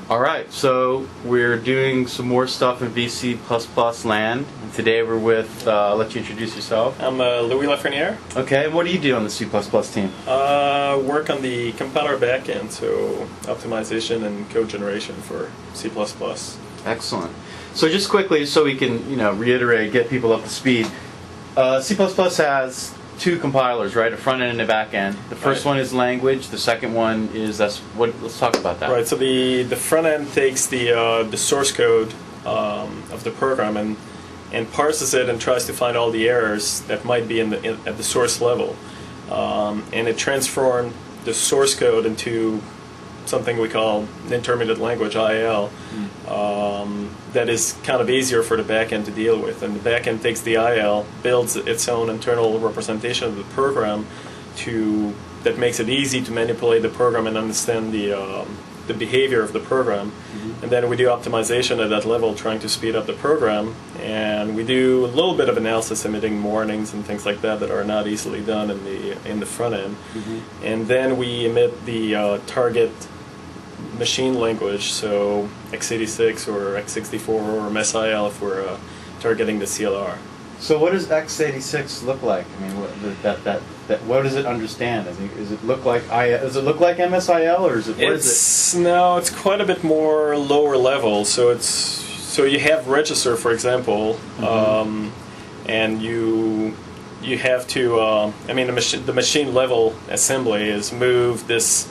All right, so we're doing some more stuff in VC++ land. And today we're with, I'll let you introduce yourself. I'm Louis Lafreniere. Okay, what do you do on the C++ team? Work on the compiler backend, so optimization and code generation for C++. Excellent. So just quickly, so we can reiterate, get people up to speed. C++ has two compilers, right? A front end and a back end. The first one is language. The second one is let's talk about that. Right. So the front end takes the source code of the program and parses it and tries to find all the errors that might be at the source level, and it transforms the source code into something we call intermediate language (IL). That is kind of easier for the backend to deal with, and the backend takes the IL, builds its own internal representation of the program that makes it easy to manipulate the program and understand the behavior of the program. And then we do optimization at that level, trying to speed up the program, and we do a little bit of analysis, emitting warnings and things like that are not easily done in the front end. And then we emit the target machine language, so x86 or x64 or MSIL if we're targeting the CLR. So what does x86 look like? I mean, what does it understand? Does it look like MSIL, or is it? No, it's quite a bit more lower level. So you have register, for example, and you have to. The machine level assembly is move this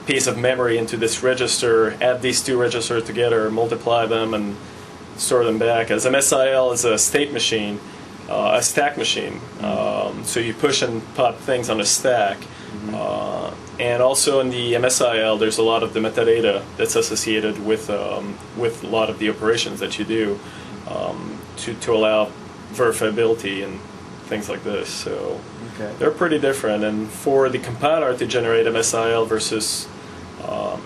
piece of memory into this register, add these two registers together, multiply them, and store them back. As MSIL is a state machine, a stack machine. So you push and pop things on a stack. And also in the MSIL, there's a lot of the metadata that's associated with a lot of the operations that you do to allow verifiability and things like this. So they're pretty different. And for the compiler to generate MSIL versus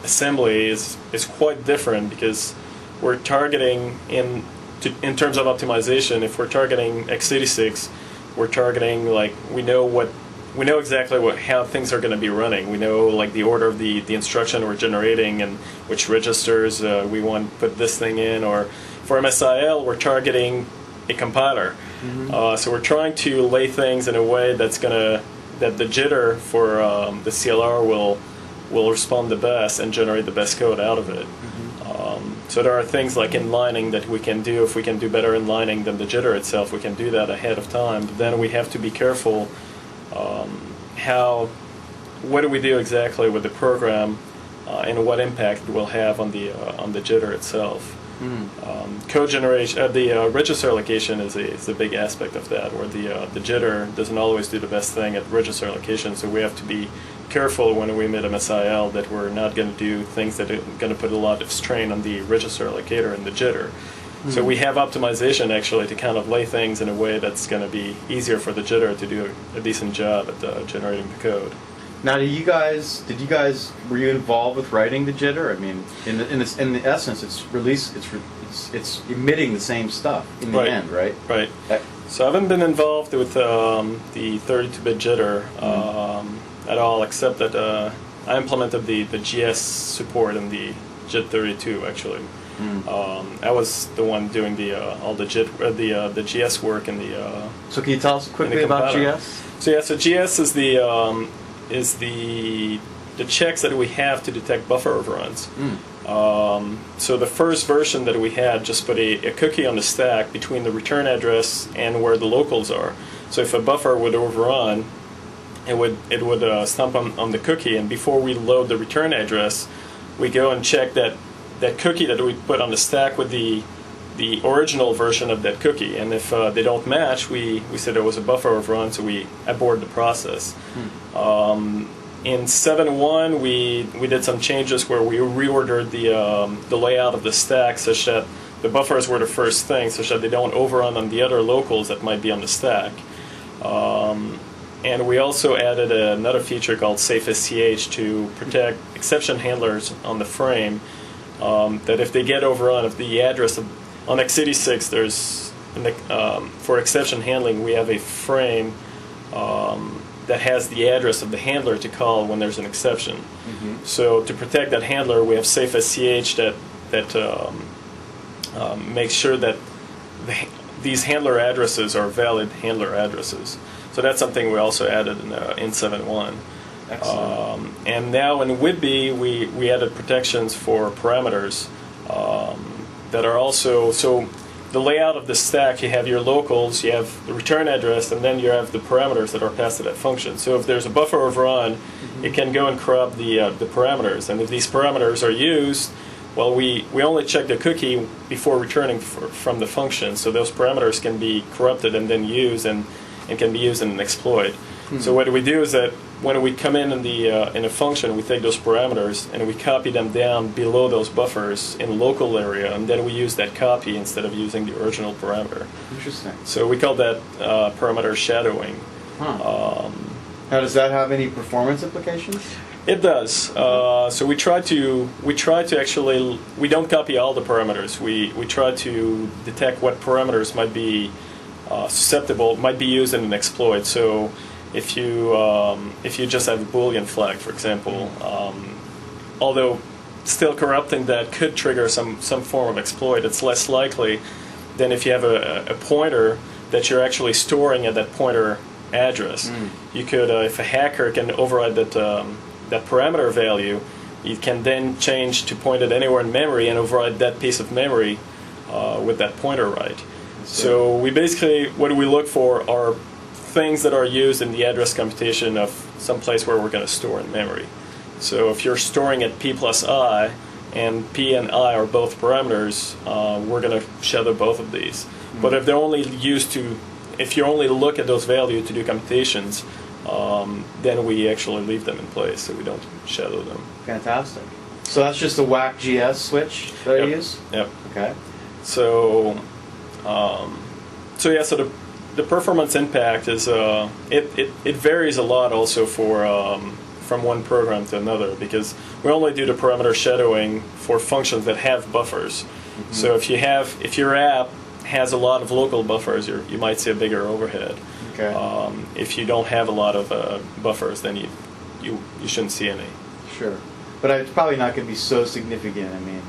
assembly is quite different, because we're targeting in terms of optimization. If we're targeting x86, we're targeting we know exactly how things are going to be running. We know the order of the instruction we're generating and which registers we want to put this thing in. Or for MSIL, we're targeting a compiler. So we're trying to lay things in a way that the jitter for the CLR will respond the best and generate the best code out of it. So there are things like inlining that we can do. If we can do better inlining than the jitter itself, we can do that ahead of time. But then we have to be careful what do we do exactly with the program and what impact it will have on the jitter itself. Code generation, the register allocation is a big aspect of that, where the jitter doesn't always do the best thing at register allocation, so we have to be careful when we emit MSIL that we're not going to do things that are going to put a lot of strain on the register allocator and the jitter. So we have optimization actually to kind of lay things in a way that's going to be easier for the jitter to do a decent job at generating the code. Now, were you involved with writing the jitter? I mean, in the essence, it's emitting the same stuff in the end, right? Right. So I haven't been involved with the 32-bit jitter at all, except that I implemented the GS support in the JIT32 actually. I was the one doing all the GS work in the. So can you tell us quickly about GS? So GS is the checks that we have to detect buffer overruns. So the first version that we had just put a cookie on the stack between the return address and where the locals are. So if a buffer would overrun, it would stomp on the cookie, and before we load the return address, we go and check that cookie that we put on the stack with the original version of that cookie, and if they don't match, we said there was a buffer overrun, so we abort the process. In 7.1, we did some changes where we reordered the layout of the stack such that the buffers were the first thing, such that they don't overrun on the other locals that might be on the stack. And we also added another feature called Safe SCH to protect exception handlers on the frame. That if they get overrun, if the address on x86, there's for exception handling, we have a frame that has the address of the handler to call when there's an exception. So to protect that handler, we have safe SCH that makes sure that these handler addresses are valid handler addresses. So that's something we also added in 7.1. And now in Whidbey, we added protections for parameters that are also, so the layout of the stack, you have your locals, you have the return address, and then you have the parameters that are passed to that function. So if there's a buffer overrun, it can go and corrupt the parameters. And if these parameters are used, well, we only check the cookie before returning from the function. So those parameters can be corrupted and then used, and can be used in an exploit. So what we do is that when we come in a function, we take those parameters and we copy them down below those buffers in the local area, and then we use that copy instead of using the original parameter. Interesting. So we call that parameter shadowing. Now, does that have any performance implications? It does. So we try to actually, we don't copy all the parameters. We try to detect what parameters might be susceptible, might be used in an exploit. So if you just have a Boolean flag, for example, although still corrupting that could trigger some form of exploit, it's less likely than if you have a pointer that you're actually storing at that pointer address. You could, if a hacker can override that parameter value, you can then change to point it anywhere in memory and override that piece of memory with that pointer right. So we basically, what we look for are things that are used in the address computation of some place where we're going to store in memory. So if you're storing at p plus I, and p and I are both parameters, we're going to shadow both of these. But if they're only used to, if you only look at those values to do computations, then we actually leave them in place, so we don't shadow them. Fantastic. So that's just a WAC-GS switch that I use? Yep. Okay. So, so the performance impact is it varies a lot also for from one program to another, because we only do the parameter shadowing for functions that have buffers. So if your app has a lot of local buffers, you might see a bigger overhead. Okay. If you don't have a lot of buffers, then you shouldn't see any. Sure, but it's probably not going to be so significant. I mean,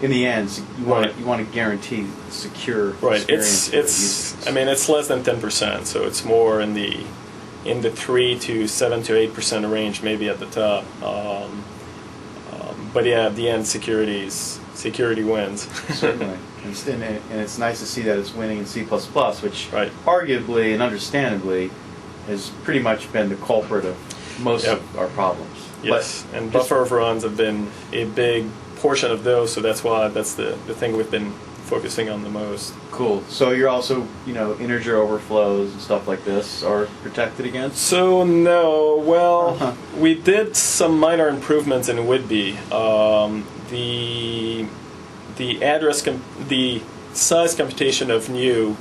in the end, you want to guarantee secure experience. It's I mean, it's less than 10%, so it's more in the 3 to 7 to 8% range, maybe at the top. But yeah, at the end, security wins. Certainly, and it's nice to see that it's winning in C++, which arguably and understandably has pretty much been the culprit of most of our problems. Yes, and buffer overruns have been a big portion of those, so that's the thing we've been focusing on the most. Cool. So you're also, integer overflows and stuff like this are protected against? So no, well, we did some minor improvements in Whidbey. The size computation of new,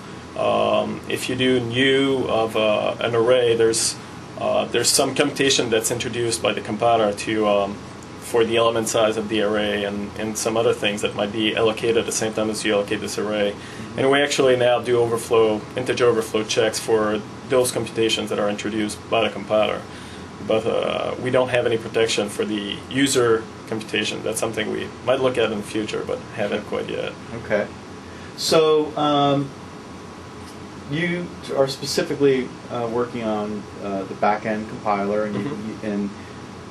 if you do new of an array, there's some computation that's introduced by the compiler to for the element size of the array, and some other things that might be allocated at the same time as you allocate this array. And we actually now do integer overflow checks for those computations that are introduced by the compiler. But we don't have any protection for the user computation. That's something we might look at in the future, but haven't quite yet. Okay. So you are specifically working on the backend compiler, and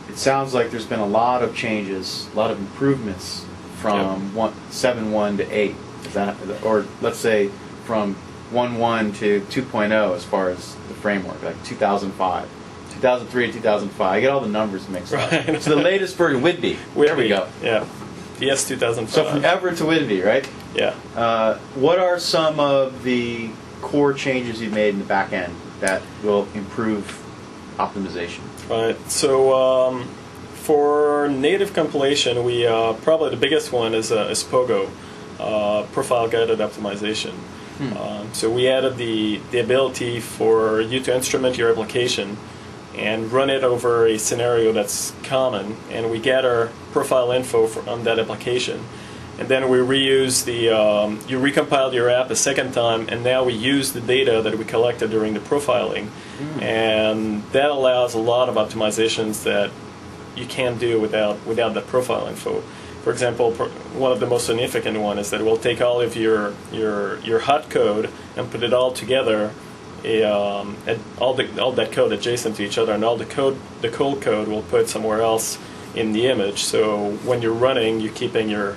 it sounds like there's been a lot of changes, a lot of improvements from 7.1 to 8. Is that, or let's say from 1.1 to 2.0 as far as the framework, like 2005. 2003 and 2005. I get all the numbers mixed up. So the latest version, Whidbey. There we go. Yeah. Yes, 2005. So from ever to Whidbey, right? Yeah. What are some of the core changes you've made in the back end that will improve optimization? Right. So for native compilation, we probably the biggest one is POGO, profile guided optimization. So we added the ability for you to instrument your application and run it over a scenario that's common, and we gather profile info on that application, and then we reuse you recompiled your app a second time, and now we use the data that we collected during the profiling, and that allows a lot of optimizations that you can't do without that profile info. For example, one of the most significant one is that we'll take all of your hot code and put it all together, all that code adjacent to each other, and all the cold code we'll put somewhere else in the image. So when you're running, you're keeping your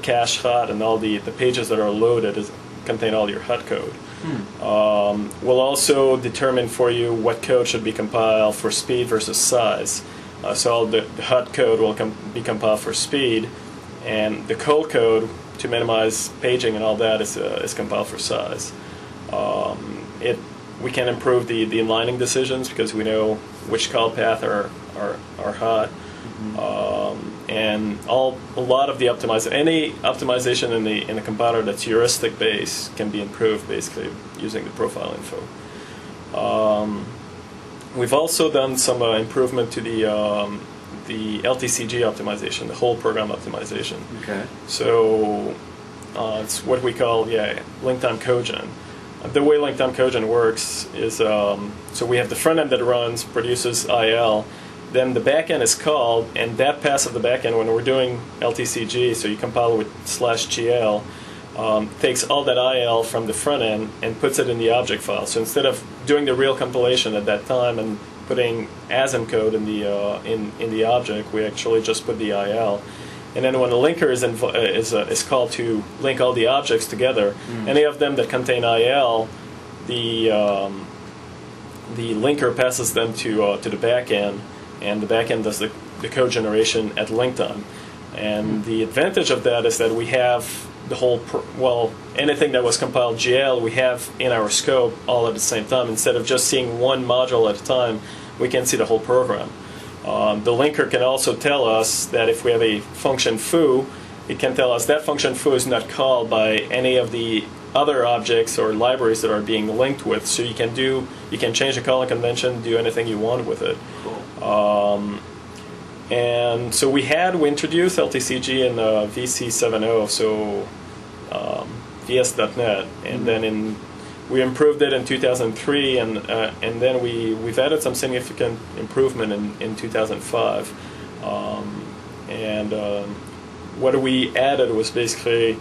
cache hot, and all the pages that are loaded contain all your hot code. We'll also determine for you what code should be compiled for speed versus size. So all the hot code will be compiled for speed, and the cold code, to minimize paging and all that, is compiled for size. We can improve the inlining decisions because we know which call path are hot. And a lot of the any optimization in the compiler that's heuristic based can be improved basically using the profile info. We've also done some improvement to the LTCG optimization, the whole program optimization. Okay. So it's what we call link time cogen. The way link time cogen works is so we have the front end that runs, produces IL. Then the backend is called, and that pass of the backend, when we're doing LTCG, so you compile it with /GL, takes all that IL from the front end and puts it in the object file. So instead of doing the real compilation at that time and putting ASM code in the object, we actually just put the IL. And then when the linker is called to link all the objects together, any of them that contain IL, the linker passes them to the backend, and the backend does the code generation at link time. And the advantage of that is that we have the whole, anything that was compiled GL, we have in our scope all at the same time. Instead of just seeing one module at a time, we can see the whole program. The linker can also tell us that if we have a function foo, it can tell us that function foo is not called by any of the other objects or libraries that are being linked with. So you can change the calling convention, do anything you want with it. Cool. And so we introduced LTCG in VC 7.0, so VS.NET, and then we improved it in 2003, and then we've added some significant improvement in 2005. What we added was basically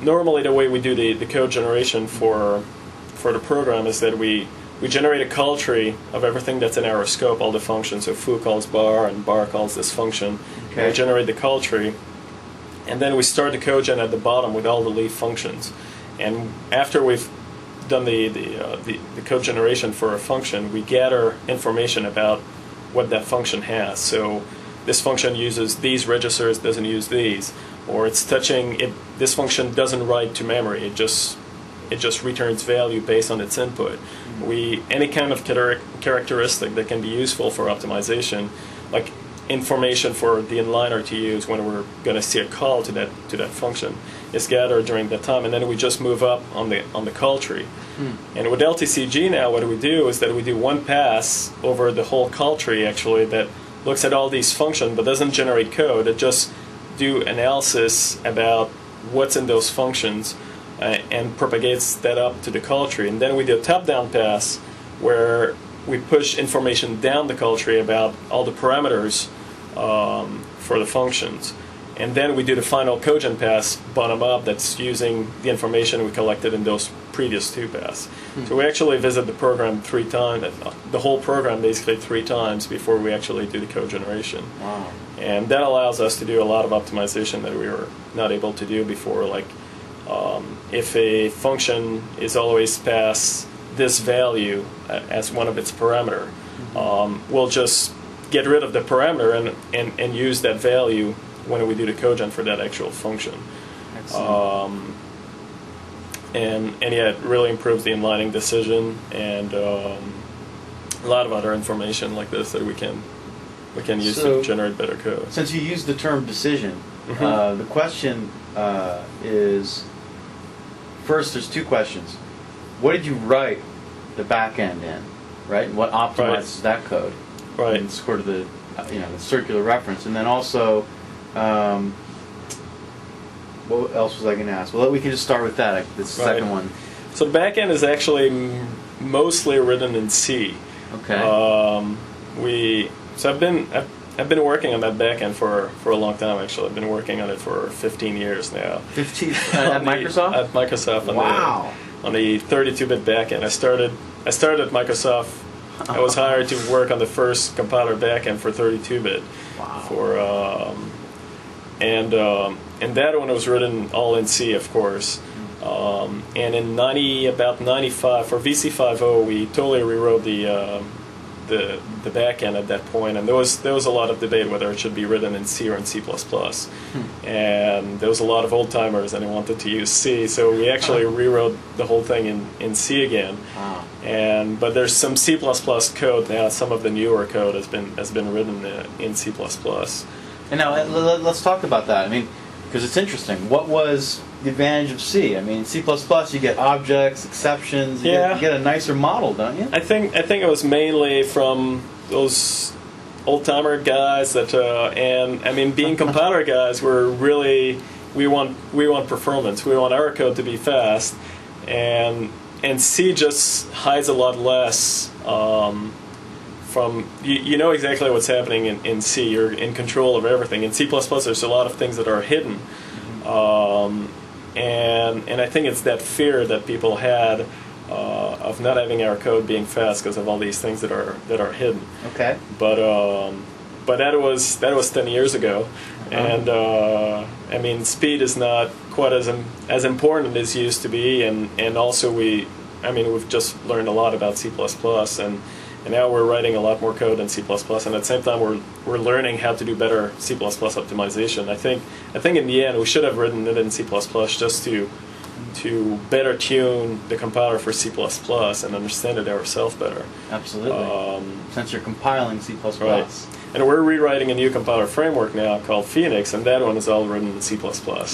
normally the way we do the code generation for the program is that we generate a call tree of everything that's in our scope, all the functions. So foo calls bar, and bar calls this function. Okay. We generate the call tree, and then we start the code gen at the bottom with all the leaf functions. And after we've done the code generation for a function, we gather information about what that function has. So this function uses these registers, doesn't use these, or it's touching it. This function doesn't write to memory. It just returns value based on its input. Any kind of characteristic that can be useful for optimization, like information for the inliner to use when we're going to see a call to that function, is gathered during that time, and then we just move up on the call tree. And with LTCG now, what we do is that we do one pass over the whole call tree actually that looks at all these functions but doesn't generate code. It just do analysis about what's in those functions. And propagates that up to the call tree. And then we do a top-down pass where we push information down the call tree about all the parameters for the functions. And then we do the final cogen pass bottom-up that's using the information we collected in those previous two passes. So we actually visit the program 3 times, the whole program basically 3 times before we actually do the code generation. Wow. And that allows us to do a lot of optimization that we were not able to do before, like if a function is always passed this value as one of its parameter, we'll just get rid of the parameter and use that value when we do the cogen for that actual function. And it really improves the inlining decision and a lot of other information like this that we can use to generate better code. Since you used the term decision, the question is, first there's 2 questions. What did you write the backend in, right? And what optimizes that code? Right. And sort of the the circular reference. And then also, Um, what else was I going to ask? Well, we can just start with that. This Right. second one. So the backend is actually mostly written in C. Okay. So I've been working on that backend for a long time. Actually, I've been working on it for 15 years now. 15 at Microsoft. At Microsoft. Wow. On the 32-bit backend. I started at Microsoft. I was hired to work on the first compiler backend for 32-bit. Wow. And that one was written all in C, of course. And in about 95 for VC50, we totally rewrote the backend at that point, and there was a lot of debate whether it should be written in C or in C++. And there was a lot of old timers and they wanted to use C, so we actually rewrote the whole thing in C again. Wow. But there's some C++ code now. Some of the newer code has been written in C++. And now let's talk about that. I mean, because it's interesting. What was the advantage of C? I mean, C++ you get objects, exceptions. You get a nicer model, don't you? I think it was mainly from those old timer guys that, and I mean, being compiler guys, we're really we want performance. We want our code to be fast, and C just hides a lot less. From you know exactly what's happening in C. You're in control of everything. In C++, there's a lot of things that are hidden, and I think it's that fear that people had of not having our code being fast because of all these things that are hidden. Okay. But that was 10 years ago, and I mean, speed is not quite as important as it used to be, and also we've just learned a lot about C++, and now we're writing a lot more code in C++, and at the same time we're learning how to do better C++ optimization. I think in the end we should have written it in C++ just to better tune the compiler for C++ and understand it ourselves better. Absolutely. Since you're compiling C++. Right. And we're rewriting a new compiler framework now called Phoenix, and that one is all written in C++.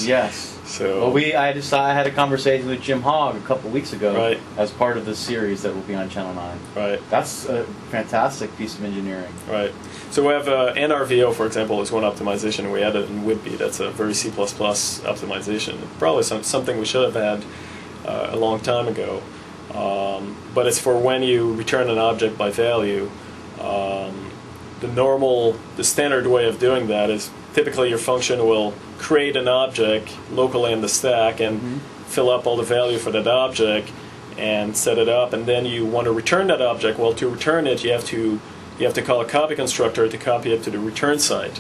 Yes. So. Well, I had a conversation with Jim Hogg a couple of weeks ago, Right. as part of the series that will be on Channel 9. Right. That's a fantastic piece of engineering. Right. So we have NRVO, for example, is one optimization we added in Whitby. That's a very C++ optimization. Probably something we should have had a long time ago. But it's for when you return an object by value. The standard way of doing that is typically your function will create an object locally in the stack and fill up all the value for that object and set it up, and then you want to return that object. Well, to return it, you have to call a copy constructor to copy it to the return site,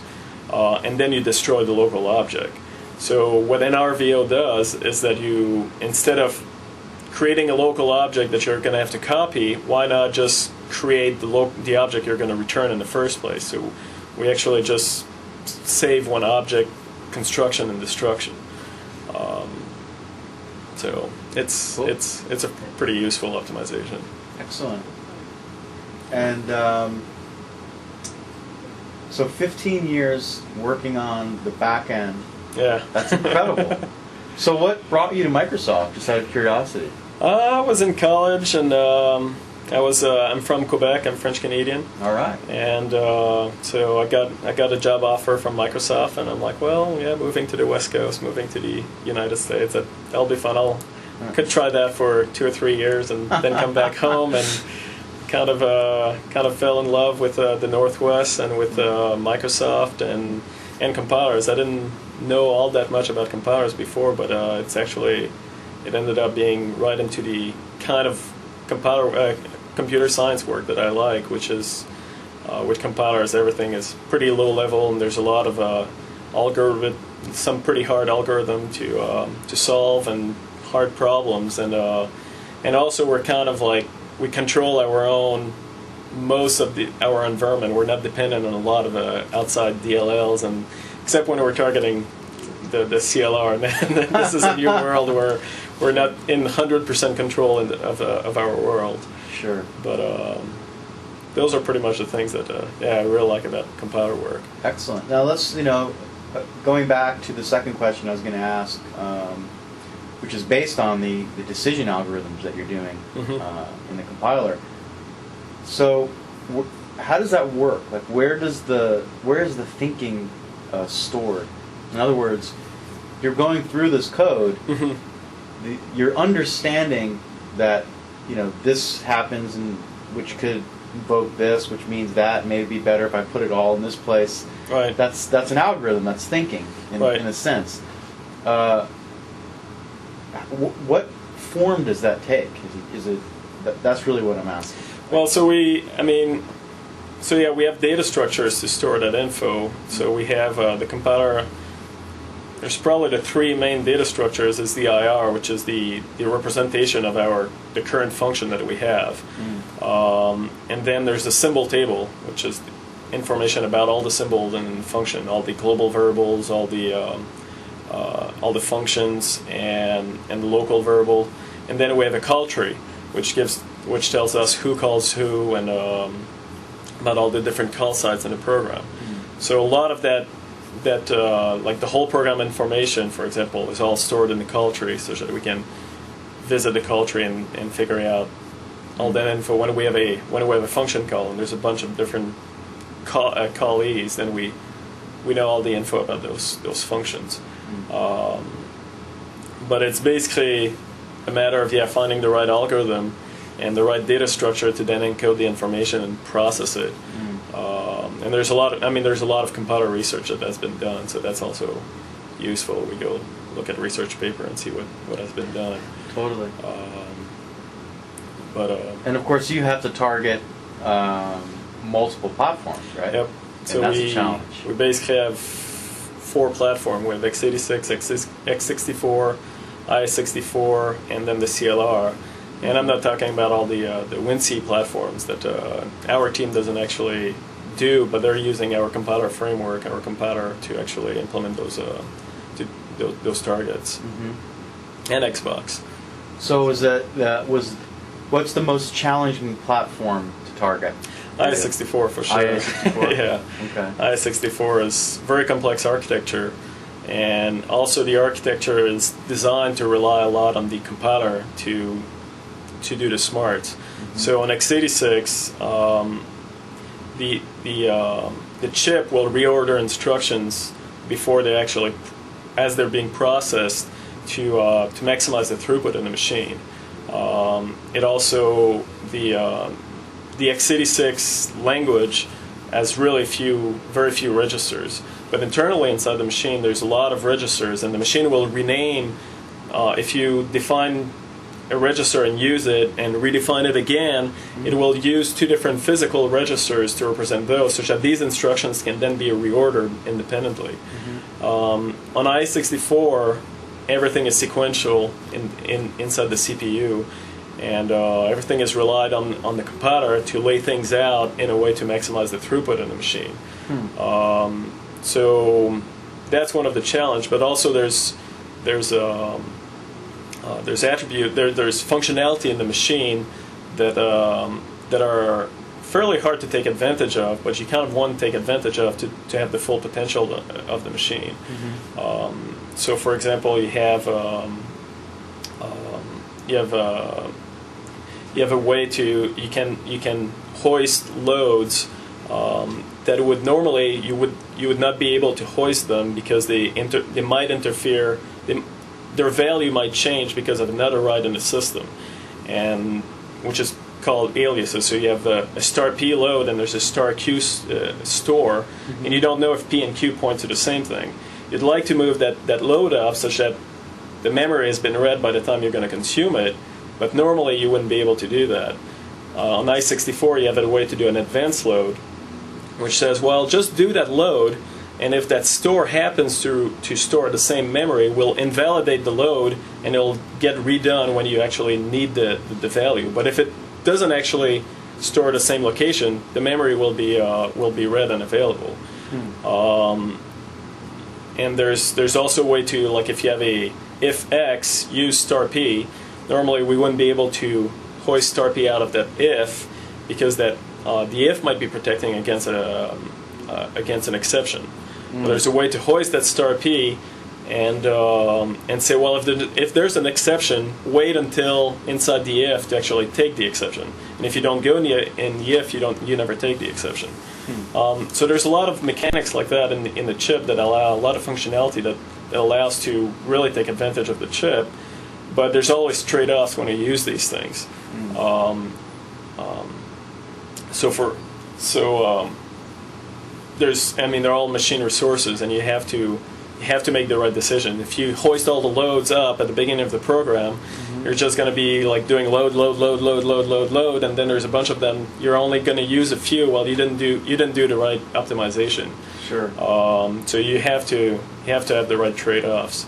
and then you destroy the local object. So what NRVO does is that you, instead of creating a local object that you're going to have to copy, why not just create the object you're going to return in the first place? So we actually just save one object, construction and destruction. So it's Cool. it's a pretty useful optimization. Excellent. And so 15 years working on the back end. Yeah. That's incredible. So what brought you to Microsoft, just out of curiosity? I was in college, and I'm from Quebec. I'm French Canadian, All right. and so I got a job offer from Microsoft, and I'm like, well, yeah, moving to the West Coast, moving to the United States, that'll be fun. Could try that for 2 or 3 years, and then come back home, and kind of fell in love with the Northwest and with Microsoft and compilers. I didn't know all that much about compilers before, but it ended up being right into the kind of computer science work that I like, which is with compilers everything is pretty low level, and there's a lot of some pretty hard algorithm to solve, and hard problems, and also we're kind of like, we control most of our environment. We're not dependent on a lot of outside DLLs, and except when we're targeting the CLR, and then this is a new world where we're not in 100% control of our world. Sure. But those are pretty much the things that I really like about compiler work. Excellent. Now let's, going back to the second question I was going to ask, which is based on the decision algorithms that you're doing in the compiler. So how does that work? Like, where is the thinking stored? In other words, you're going through this code, you're understanding that, you know, this happens, and which could invoke this, which means that may be better if I put it all in this place. Right. That's an algorithm. That's thinking in a sense. What form does that take? Is it that's really what I'm asking. Well, so we have data structures to store that info. So we have the compiler. There's probably the three main data structures. Is the IR, which is the representation of the current function that we have, and then there's the symbol table, which is information about all the symbols and function, all the global variables, all the functions, and the local variable, and then we have a call tree, which tells us who calls who and about all the different call sites in the program. So a lot of that like the whole program information, for example, is all stored in the call tree, so that we can visit the call tree and figure out all that info when we have a function call, and there's a bunch of different callees, then we know all the info about those functions. But it's basically a matter of finding the right algorithm and the right data structure to then encode the information and process it. And there's a lot of compiler research that's been done, so that's also useful. We go look at a research paper and see what has been done. Totally. And of course, you have to target multiple platforms, right? Yep. And so that's a challenge. We basically have 4 platforms. We have x86, x64, i64, and then the CLR. And I'm not talking about all the WinC platforms that our team doesn't actually do, but they're using our compiler framework, our compiler, to actually implement those targets. And Xbox. So what's the most challenging platform to target? i64 for sure. i64. Yeah. Okay. i64 is very complex architecture, and also the architecture is designed to rely a lot on the compiler to do the smarts. So on x86, the chip will reorder instructions before they actually, as they're being processed, to maximize the throughput in the machine. It also the x86 language has very few registers, but internally inside the machine there's a lot of registers, and the machine will rename if you define a register and use it and redefine it again, it will use 2 different physical registers to represent those, such that these instructions can then be reordered independently. On i64, everything is sequential inside the CPU, and everything is relied on the compiler to lay things out in a way to maximize the throughput in the machine. So that's one of the challenge, but also there's functionality in the machine that are fairly hard to take advantage of, but you kind of want to take advantage of to have the full potential of the machine. So, for example, you have a way to you can hoist loads that would normally you would not be able to hoist them because they might interfere. Their value might change because of another write in the system, and which is called aliases. So you have a star P load and there's a star Q store, and you don't know if P and Q point to the same thing. You'd like to move that load up such that the memory has been read by the time you're going to consume it, but normally you wouldn't be able to do that. On i64 you have a way to do an advanced load, which says, well, just do that load, and if that store happens to store the same memory, we'll invalidate the load and it'll get redone when you actually need the value. But if it doesn't actually store the same location, the memory will be read and available. And there's also a way to, like, if you have if X use star P, normally we wouldn't be able to hoist star P out of that if, because that the if might be protecting against an exception. But there's a way to hoist that star P and say, well, if there's an exception, wait until inside the if to actually take the exception. And if you don't go in the if, you never take the exception. So there's a lot of mechanics like that in the chip that allow a lot of functionality that allows to really take advantage of the chip. But there's always trade-offs when you use these things. They're all machine resources, and you have to make the right decision. If you hoist all the loads up at the beginning of the program, you're just going to be like doing load, and then there's a bunch of them. You're only going to use a few. Well, you didn't do the right optimization. Sure. So you have to have the right trade-offs.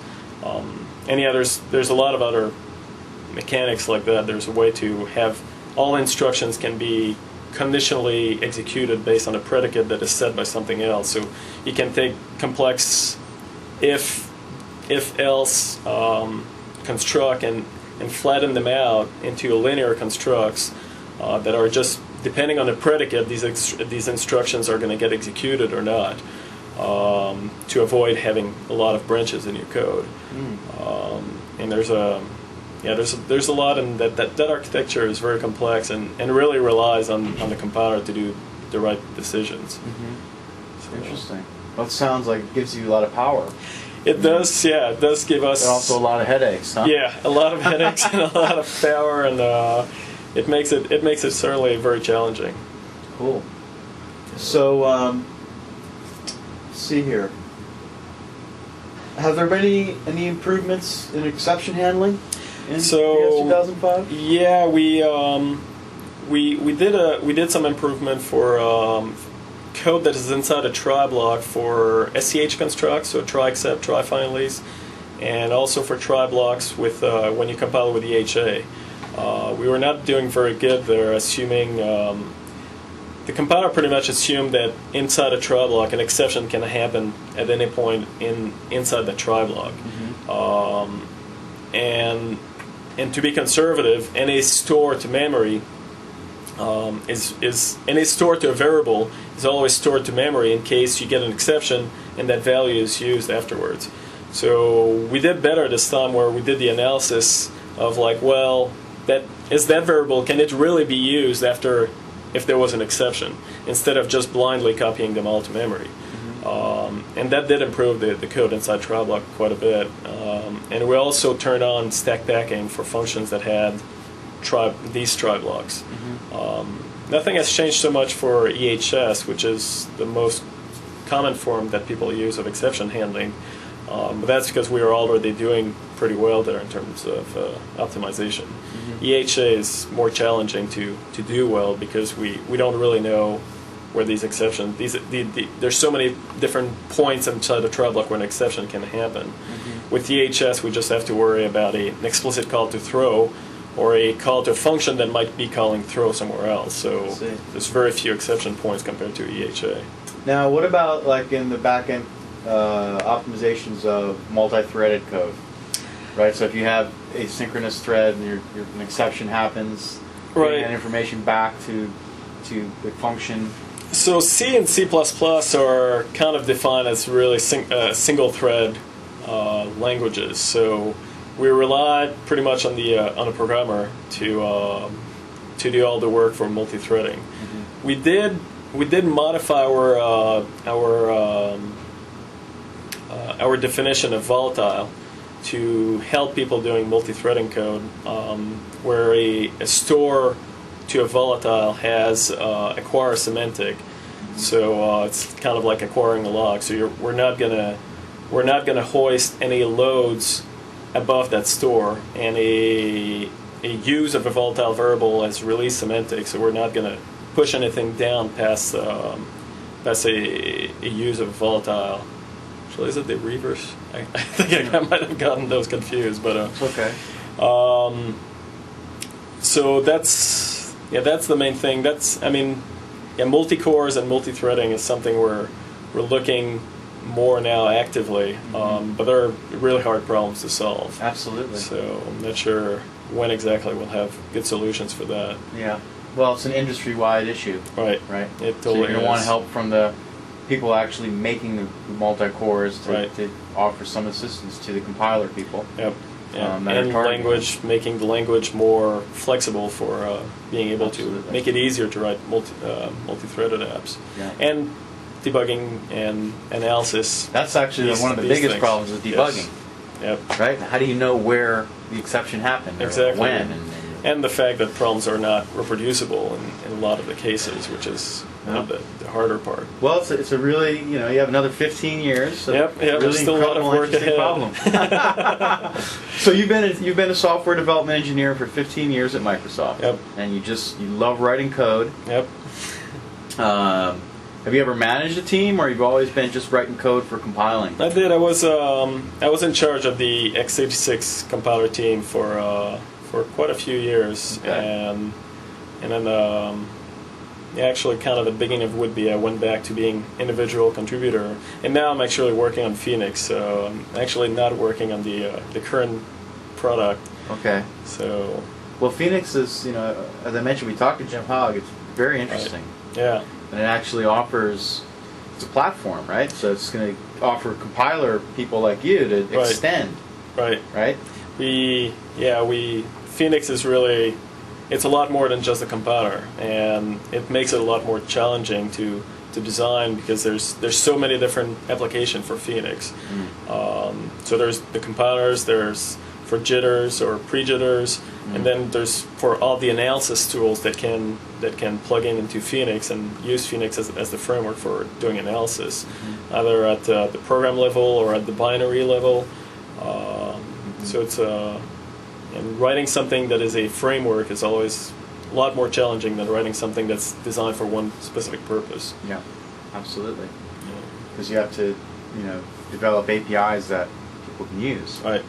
There's a lot of other mechanics like that. There's a way to have all instructions can be conditionally executed based on a predicate that is set by something else. So you can take complex if-else construct and flatten them out into linear constructs that are just, depending on the predicate, these instructions are going to get executed or not, to avoid having a lot of branches in your code. And there's a lot in that architecture is very complex and really relies on the compiler to do the right decisions. So, interesting. Well, it sounds like it gives you a lot of power. It does, yeah. It does give us... And also a lot of headaches, huh? Yeah, a lot of headaches and a lot of power, and it makes it certainly very challenging. Cool. So, let's see here. Have there been any improvements in exception handling in 2005? Yeah, we did some improvement for code that is inside a try block for SCH constructs, so try except, try finallys, and also for try blocks with when you compile with EHA. We were not doing very good there, assuming the compiler pretty much assumed that inside a try block an exception can happen at any point inside the try block. And to be conservative, any store to memory is any store to a variable is always stored to memory in case you get an exception and that value is used afterwards. So we did better this time, where we did the analysis of like, well, that variable, can it really be used after if there was an exception, instead of just blindly copying them all to memory. And that did improve the code inside try block quite a bit. And we also turned on stack packing for functions that had these try blocks. Nothing has changed so much for EHS, which is the most common form that people use of exception handling. But that's because we are already doing pretty well there in terms of optimization. EHA is more challenging to do well because we don't really know where these exceptions, there's so many different points inside the try block where an exception can happen. With EHS, we just have to worry about an explicit call to throw, or a call to a function that might be calling throw somewhere else. So there's very few exception points compared to EHA. Now, what about like in the backend optimizations of multi-threaded code? Right. So if you have a synchronous thread and an exception happens, getting that information back to the function. So C and C++ are kind of defined as really single-thread languages. So we relied pretty much on the programmer to do all the work for multi-threading. We did modify our definition of volatile to help people doing multi-threading code, where a store to a volatile has acquire semantic. So it's kind of like acquiring a log. So we're not gonna hoist any loads above that store, and a use of a volatile variable as release semantic. So we're not gonna push anything down past a use of a volatile. Actually, is it the reverse? I think I might have gotten those confused, but it's okay. So that's the main thing. Multi-cores and multi-threading is something we're looking more now actively, but they're really hard problems to solve. Absolutely. So I'm not sure when exactly we'll have good solutions for that. Yeah. Well, it's an industry-wide issue. Right. It totally so you're going to is. want help from the people actually making the multi-cores to offer some assistance to the compiler people. Yep. Yeah. that are And targeted. language, making the language more flexible for being able Absolutely. to make it easier to write multi-threaded apps. Yeah. And debugging and analysis. That's actually These- one of the these biggest things. problems is debugging, Yes. Yep. right? How do you know where the exception happened or Exactly. when? And the fact that problems are not reproducible in a lot of the cases, which is one of the harder part. Well, it's a really, you have another 15 years. So Yep, it's a there's still a lot of incredible, work interesting ahead. problem. So you've been a software development engineer for 15 years at Microsoft. Yep. And you love writing code. Yep. Have you ever managed a team, or you've always been just writing code for compiling? I did. I was in charge of the x86 compiler team for quite a few years, Okay. and then actually kind of the beginning of Would Be, I went back to being individual contributor, and now I'm actually working on Phoenix. So I'm actually not working on the current product. Okay. So Well, Phoenix is, as I mentioned, we talked to Jim Hogg. It's very interesting. yeah, And it actually it's a platform, right? So it's going to offer compiler people like you to Right. extend, right. right? Phoenix is really, it's a lot more than just a compiler, and it makes it a lot more challenging to design because there's so many different applications for Phoenix. So there's the compilers, there's for jitters or pre-jitters, and then there's for all the analysis tools that can plug into Phoenix and use Phoenix as the framework for doing analysis, either at the program level or at the binary level. So it's and writing something that is a framework is always a lot more challenging than writing something that's designed for one specific purpose. Yeah, absolutely. Because you have to, develop APIs that people can use. Right.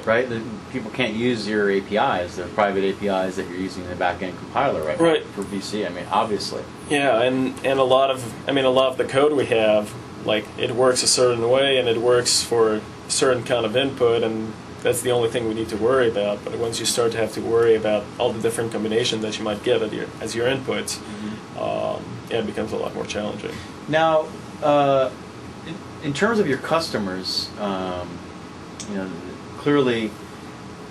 Right? People can't use your APIs. They're private APIs that you're using in the back-end compiler right now Right. for VC. I mean, obviously. Yeah, and a lot of the code we have, like it works a certain way and it works for a certain kind of input, and that's the only thing we need to worry about. But once you start to have to worry about all the different combinations that you might get as your inputs, it becomes a lot more challenging. Now, in terms of your customers, clearly,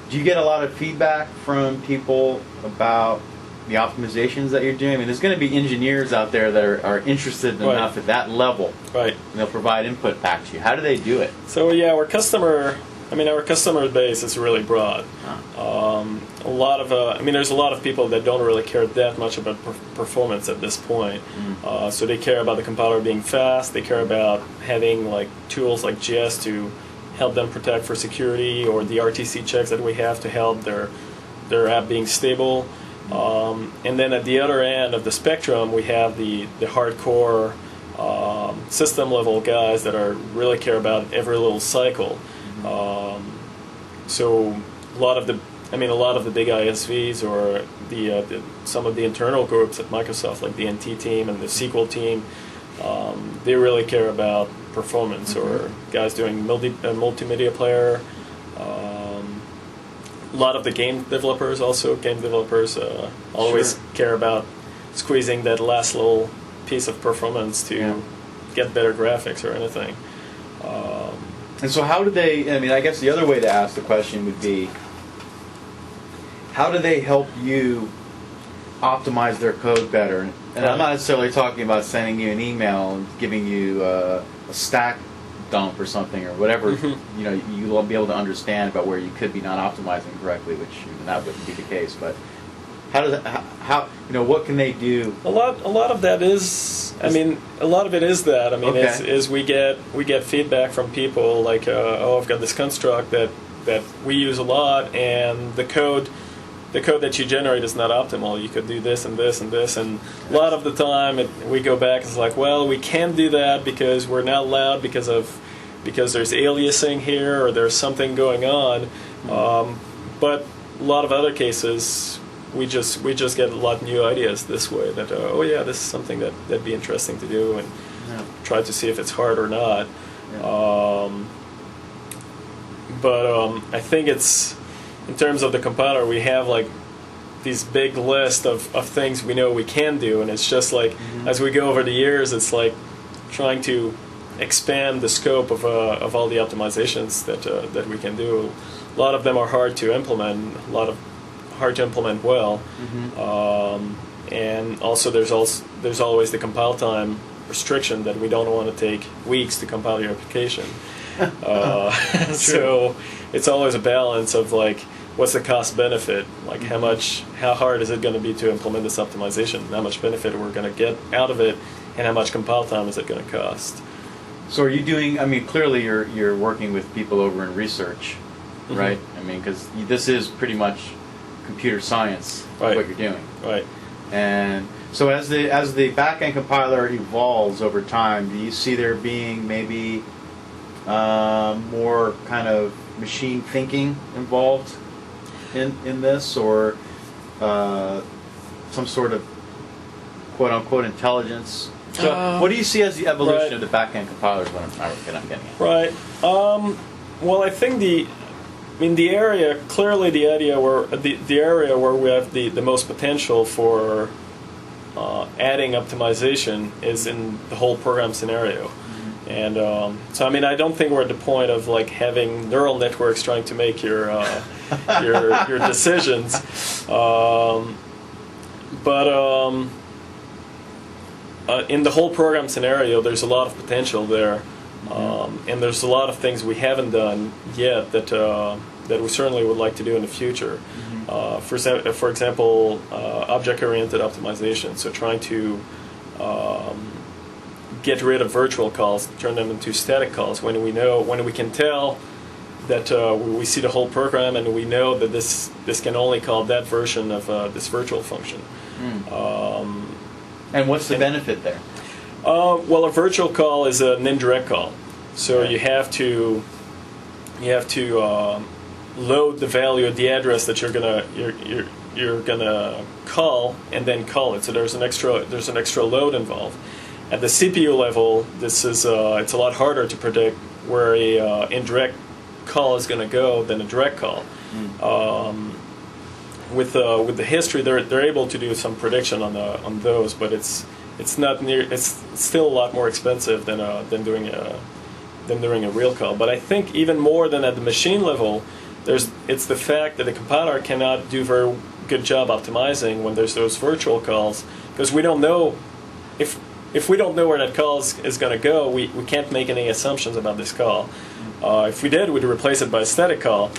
do you get a lot of feedback from people about the optimizations that you're doing? I mean, there's going to be engineers out there that are interested Right. enough at that level, Right. and they'll provide input back to you. How do they do it? So our customer base is really broad. There's a lot of people that don't really care that much about performance at this point. So they care about the compiler being fast. They care about having like tools like GS to help them protect for security, or the RTC checks that we have to help their app being stable. And then at the other end of the spectrum, we have the hardcore system level guys that really care about every little cycle. So a lot of the big ISVs or some of the internal groups at Microsoft, like the NT team and the SQL team, they really care about performance. Or guys doing multimedia player. A lot of the game developers always care about squeezing that last little piece of performance to get better graphics or anything. And so how do they, I guess the other way to ask the question would be, how do they help you optimize their code better? And I'm not necessarily talking about sending you an email and giving you a stack dump or something or whatever, you will be able to understand about where you could be not optimizing correctly, which that wouldn't be the case. But what can they do? A lot of that is, a lot of it is that. Is we get feedback from people like, I've got this construct that we use a lot, and the code that you generate is not optimal. You could do this and this and this, and a lot of the time we go back and it's like, well, we can't do that because we're not allowed because there's aliasing here or there's something going on. But a lot of other cases, we just get a lot of new ideas this way. That this is something that'd be interesting to do, and try to see if it's hard or not. But I think it's, in terms of the compiler, we have like these big list of things we know we can do, and it's just like as we go over the years, it's like trying to expand the scope of all the optimizations that we can do. A lot of them are hard to implement. Hard to implement well. And also there's always the compile time restriction that we don't want to take weeks to compile your application. So it's always a balance of like, what's the cost benefit? Like how hard is it going to be to implement this optimization? How much benefit we're going to get out of it, and how much compile time is it going to cost? So are you doing? I mean, clearly you're working with people over in research, right? I mean, because this is pretty much computer science, what you're doing, right? And so as the backend compiler evolves over time, do you see there being maybe more kind of machine thinking involved in this, or some sort of quote unquote intelligence? So what do you see as the evolution of the backend compilers? What I'm getting at. Right. Well, I think the area where we have the most potential for adding optimization is in the whole program scenario. And so, I mean, I don't think we're at the point of like having neural networks trying to make your decisions, but in the whole program scenario, there's a lot of potential there, and there's a lot of things we haven't done yet that we certainly would like to do in the future. For example, object-oriented optimization. So trying to get rid of virtual calls, turn them into static calls when we can tell that we see the whole program and we know that this can only call that version of this virtual function. And what's the benefit there? Well, a virtual call is an indirect call, so you have to load the value of the address that you're gonna call and then call it. So there's an extra load involved. At the CPU level, it's a lot harder to predict where a indirect call is going to go than a direct call. With the history, they're able to do some prediction on those, but it's still a lot more expensive than doing a real call. But I think even more than at the machine level, it's the fact that the compiler cannot do a very good job optimizing when there's those virtual calls, because we don't know if we don't know where that call is going to go, we can't make any assumptions about this call. If we did, we'd replace it by a static call.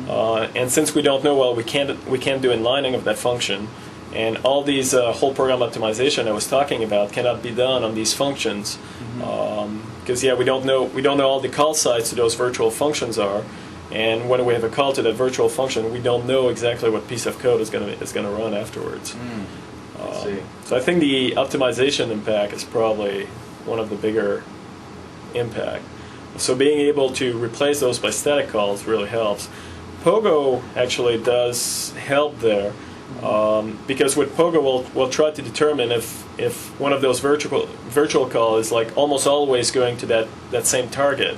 And since we don't know, well, we can't do inlining of that function. And all these whole program optimization I was talking about cannot be done on these functions, because we don't know all the call sites to those virtual functions are. And when we have a call to that virtual function, we don't know exactly what piece of code is going to run afterwards. So I think the optimization impact is probably one of the bigger impact. So being able to replace those by static calls really helps. Pogo actually does help there, because with Pogo we'll try to determine if one of those virtual call is like almost always going to that same target.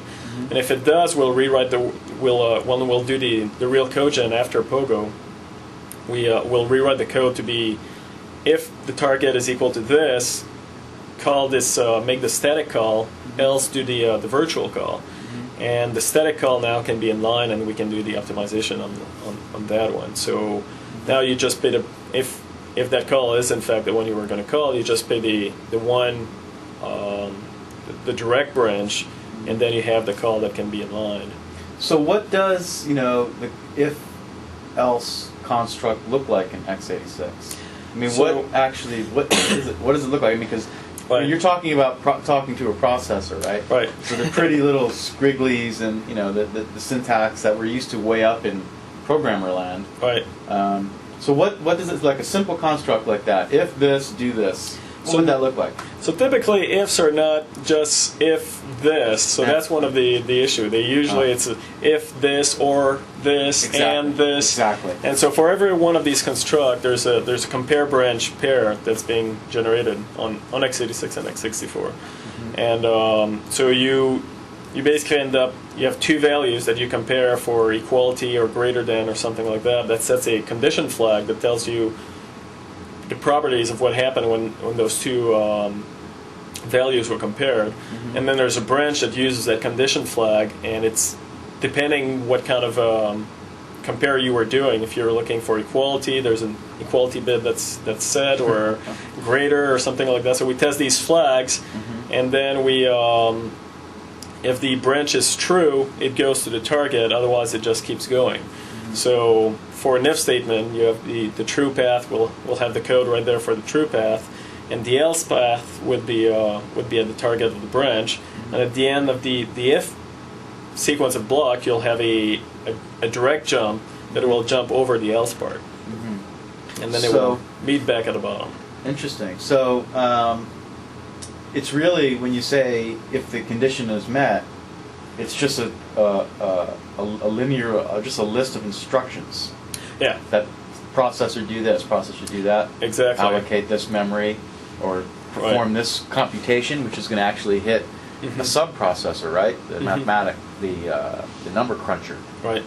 And if it does, we'll rewrite when we'll do the real code gen after Pogo. We'll rewrite the code to be, if the target is equal to this, call this, make the static call, else do the virtual call. And the static call now can be in line, and we can do the optimization on that one. So now you just pay if that call is in fact the one you were going to call, you just pay the one, the direct branch, and then you have the call that can be in line. So what does the if-else construct look like in x86? I mean, what does it look like? I mean, because you're talking about talking to a processor, right? Right. So the pretty little squigglies and the syntax that we're used to way up in programmer land. Right. So what does it, like a simple construct like that? If this, do this. What would that look like? So typically, ifs are not just if this. So that's one of the issue. They usually it's a if this or this and this. Exactly. And so for every one of these construct, there's a compare branch pair that's being generated on x86 and x64. And so you basically end up, you have two values that you compare for equality or greater than or something like that. That sets a condition flag that tells you the properties of what happened when those two values were compared, and then there's a branch that uses that condition flag, and it's depending what kind of compare you were doing. If you're looking for equality, there's an equality bit that's set, or greater, or something like that. So we test these flags, and then we, if the branch is true, it goes to the target. Otherwise, it just keeps going. So for an if statement, you have the true path. We'll have the code right there for the true path, and the else path would be at the target of the branch. And at the end of the if sequence of block, you'll have a direct jump that will jump over the else part, and then it will meet back at the bottom. Interesting. So it's really, when you say if the condition is met, it's just a linear, just a list of instructions. Yeah. That processor do this, processor do that. Exactly. Allocate this memory, or perform this computation, which is going to actually hit a sub-processor, right? The the number cruncher. Right.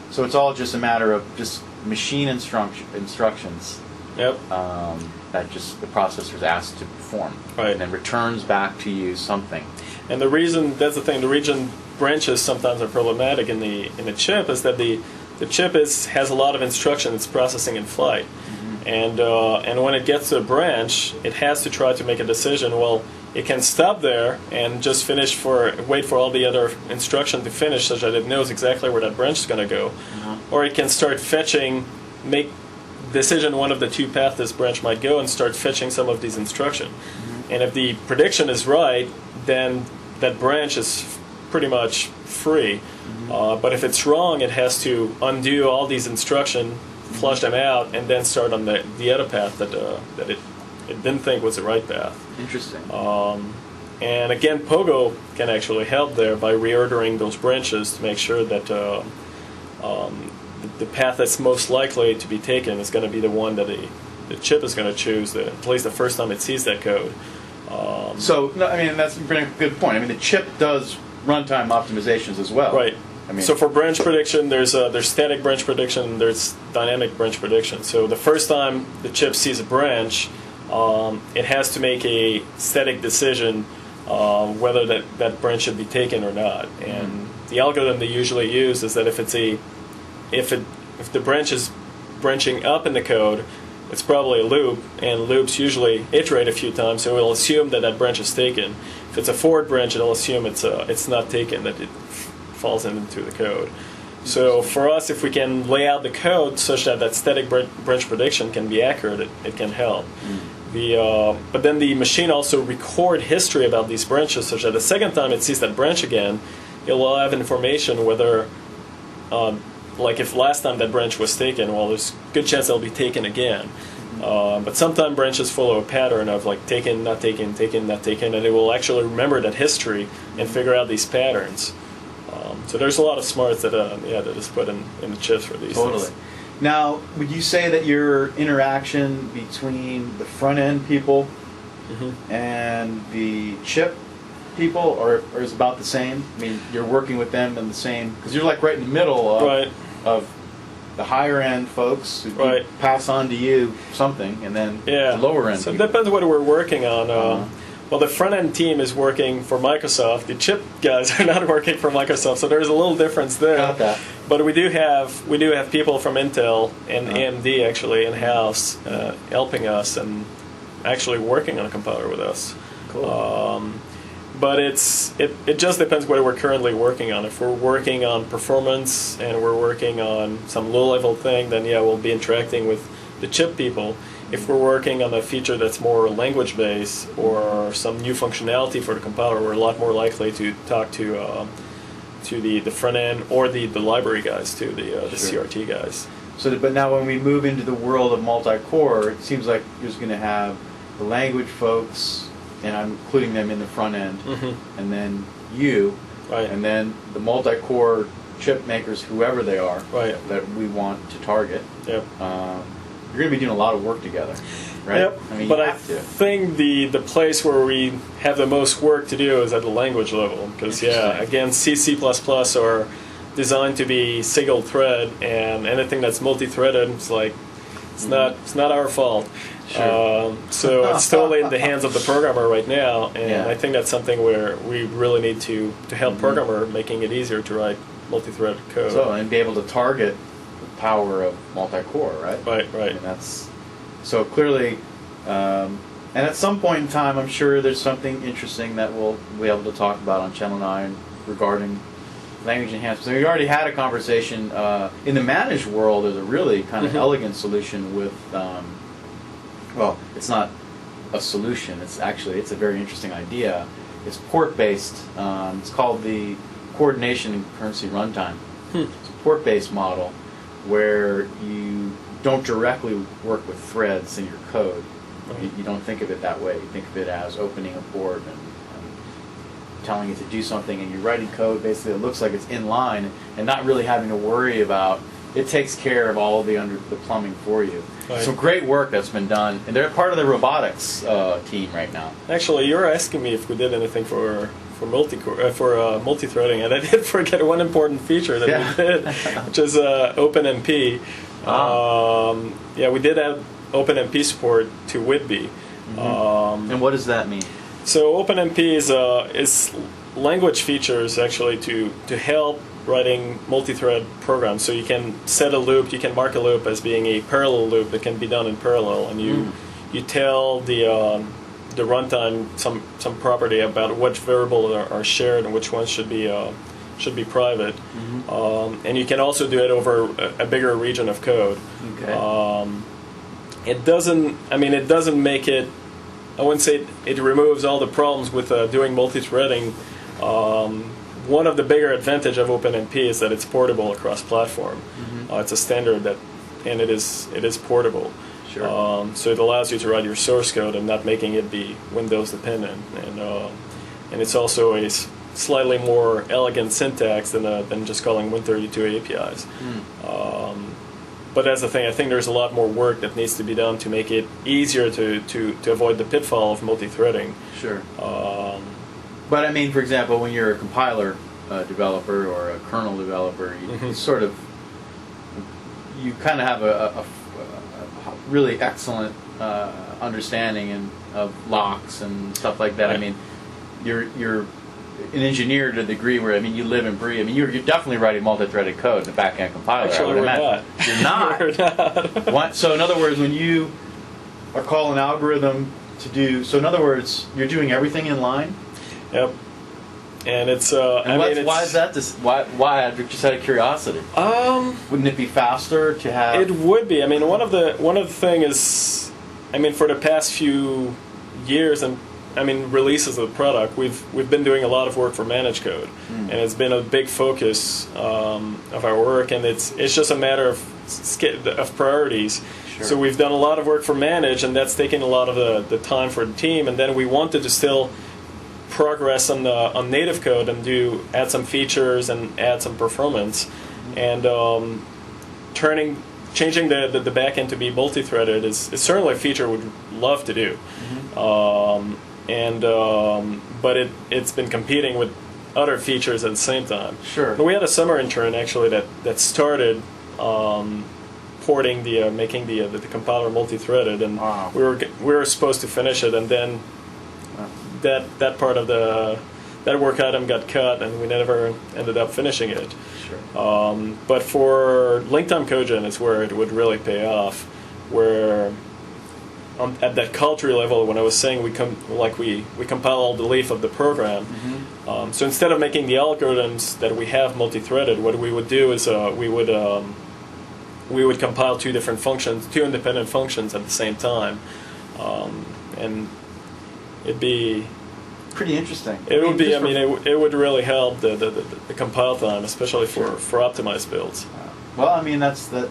So it's all just a matter of just machine instructions. Yep. That just the processor is asked to perform, Right. and then returns back to you something. And the reason, that's the thing, the reason branches sometimes are problematic in the chip is that the chip has a lot of instruction it's processing in flight, and when it gets to a branch, it has to try to make a decision. Well, it can stop there and just wait for all the other instruction to finish, such that it knows exactly where that branch is going to go, or it can start fetching, make decision one of the two paths this branch might go, and start fetching some of these instructions. And if the prediction is right, then that branch is pretty much free. But if it's wrong, it has to undo all these instructions, flush them out, and then start on the other path that it didn't think was the right path. Interesting. And again, Pogo can actually help there by reordering those branches to make sure that the path that's most likely to be taken is going to be the one that the chip is going to choose, at least the first time it sees that code. So, no, I mean, that's a pretty good point. I mean, the chip does runtime optimizations as well. Right. I mean, so for branch prediction, there's static branch prediction, there's dynamic branch prediction. So the first time the chip sees a branch, it has to make a static decision whether that branch should be taken or not. And the algorithm they usually use is that if the branch is branching up in the code, it's probably a loop, and loops usually iterate a few times, so it'll assume that branch is taken. If it's a forward branch, it'll assume it's not taken, that it falls into the code. So for us, if we can lay out the code such that static branch prediction can be accurate, it can help. But then the machine also record history about these branches, such that the second time it sees that branch again, it will have information whether, like if last time that branch was taken, well, there's a good chance it'll be taken again. But sometimes branches follow a pattern of like taken, not taken, taken, not taken, and it will actually remember that history and figure out these patterns. So there's a lot of smarts that is put in the chips for these things. Now, would you say that your interaction between the front end people and the chip people or is about the same? I mean, you're working with them in the same, because you're like right in the middle of the higher end folks who pass on to you something, and then the lower end. So people. it depends what we're working on. Well, the front end team is working for Microsoft. The chip guys are not working for Microsoft, so there's a little difference there. Got that. But we do have people from Intel and AMD actually in house helping us and actually working on a compiler with us. Cool. But it just depends what we're currently working on. If we're working on performance and we're working on some low-level thing, then we'll be interacting with the chip people. If we're working on a feature that's more language-based or some new functionality for the compiler, we're a lot more likely to talk to the front end or the library guys too, the CRT guys. So, but now when we move into the world of multi-core, it seems like you're just going to have the language folks, and I'm including them in the front end, and then you, and then the multi-core chip makers, whoever they are, that we want to target. Yep. You're going to be doing a lot of work together, right? Yep. I mean, but I think the place where we have the most work to do is at the language level, because again, C++ are designed to be single thread, and anything that's multi-threaded, it's not our fault. Sure. So it's totally in the hands of the programmer right now, and Yeah. I think that's something where we really need to help programmer, making it easier to write multi-threaded code. So, and be able to target the power of multi-core, right? Right. And that's so clearly. And at some point in time, I'm sure there's something interesting that we'll be able to talk about on Channel 9 regarding language enhancements. And we already had a conversation in the managed world. There's a really kind of elegant solution with. Well, it's not a solution. It's a very interesting idea. It's port-based. It's called the coordination and concurrency runtime. It's a port-based model where you don't directly work with threads in your code. You don't think of it that way. You think of it as opening a port and telling it to do something, and you're writing code basically that looks like it's in line and not really having to worry about. It takes care of all of the plumbing for you. Right. Some great work that's been done, and they're part of the robotics team right now. Actually, you were asking me if we did anything for multi-threading, and I did forget one important feature that we did, which is OpenMP. Yeah, we did have OpenMP support to Whitby. And what does that mean? So OpenMP is language features actually to help writing multi-thread programs. So you can set a loop, you can mark a loop as being a parallel loop that can be done in parallel, and you tell the runtime some property about which variables are shared and which ones should be private. And you can also do it over a bigger region of code. Okay. It doesn't make it. I wouldn't say it removes all the problems with doing multi-threading. One of the bigger advantage of OpenMP is that it's portable across platform. It's a standard and it is portable. Sure. So it allows you to write your source code and not making it be Windows dependent. And it's also a slightly more elegant syntax than just calling Win32 APIs. But that's the thing. I think there's a lot more work that needs to be done to make it easier to avoid the pitfall of multi-threading. Sure. But I mean, for example, when you're a compiler developer or a kernel developer, you kind of have a really excellent understanding of locks and stuff like that. Right. I mean, you're an engineer to the degree where you live and breathe. I mean, you're definitely writing multi-threaded code in the back-end compiler. Actually, we're not. You're not. We're not. So in other words, when you are calling an algorithm to do, so in other words, you're doing everything in line. Yep. And it's. Why is that? Why? Just out of curiosity. Wouldn't it be faster to have? It would be. I mean, one of the thing is, for the past few years and releases of the product, we've been doing a lot of work for managed code, and it's been a big focus of our work, and it's just a matter of priorities. Sure. So we've done a lot of work for managed, and that's taken a lot of the time for the team, and then we wanted to still progress on native code and add some features and add some performance, and changing the backend to be multi-threaded is certainly a feature we'd love to do. But it's been competing with other features at the same time. Sure. But we had a summer intern actually that started porting making the compiler multi-threaded, and wow. we were supposed to finish it, and then that part of that work item got cut, and we never ended up finishing it. Sure. But for link-time codegen is where it would really pay off, where at that culture level, when I was saying we compile all the leaf of the program. So instead of making the algorithms that we have multi-threaded, what we would do is we would compile two independent functions at the same time, and it'd be pretty interesting. It would be. It would really help the compile time, especially for optimized builds. Well,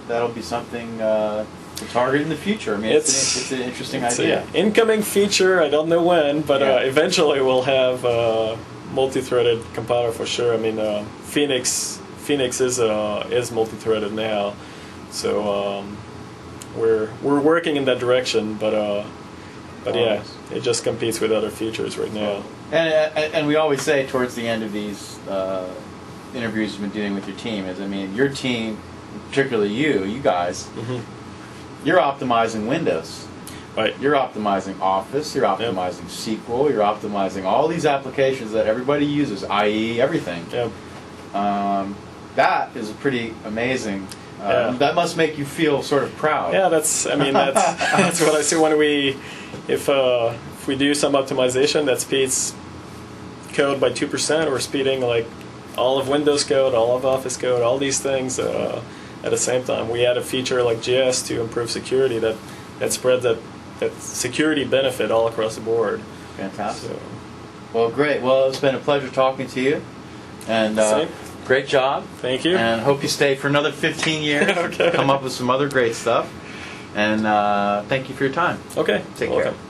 that'll be something to target in the future. It's an interesting idea. An incoming feature. I don't know when, but eventually we'll have multi-threaded compiler for sure. Phoenix is multi-threaded now, so we're working in that direction. But yeah, it just competes with other features right now. And we always say towards the end of these interviews you've been doing with your team is, your team, particularly you guys, you're optimizing Windows. Right. You're optimizing Office, you're optimizing SQL, you're optimizing all these applications that everybody uses, i.e. everything. Yep. That is pretty amazing. Yeah. That must make you feel sort of proud. Yeah, that's that's what I see when if we do some optimization that speeds code by 2%, we're speeding like all of Windows code, all of Office code, all these things at the same time. We add a feature like JS to improve security that spreads that security benefit all across the board. Fantastic. So, well, great. Well, it's been a pleasure talking to you. And great job. thank you. And hope you stay for another 15 years. Okay. Come up with some other great stuff. And thank you for your time. Okay. Take Welcome. care.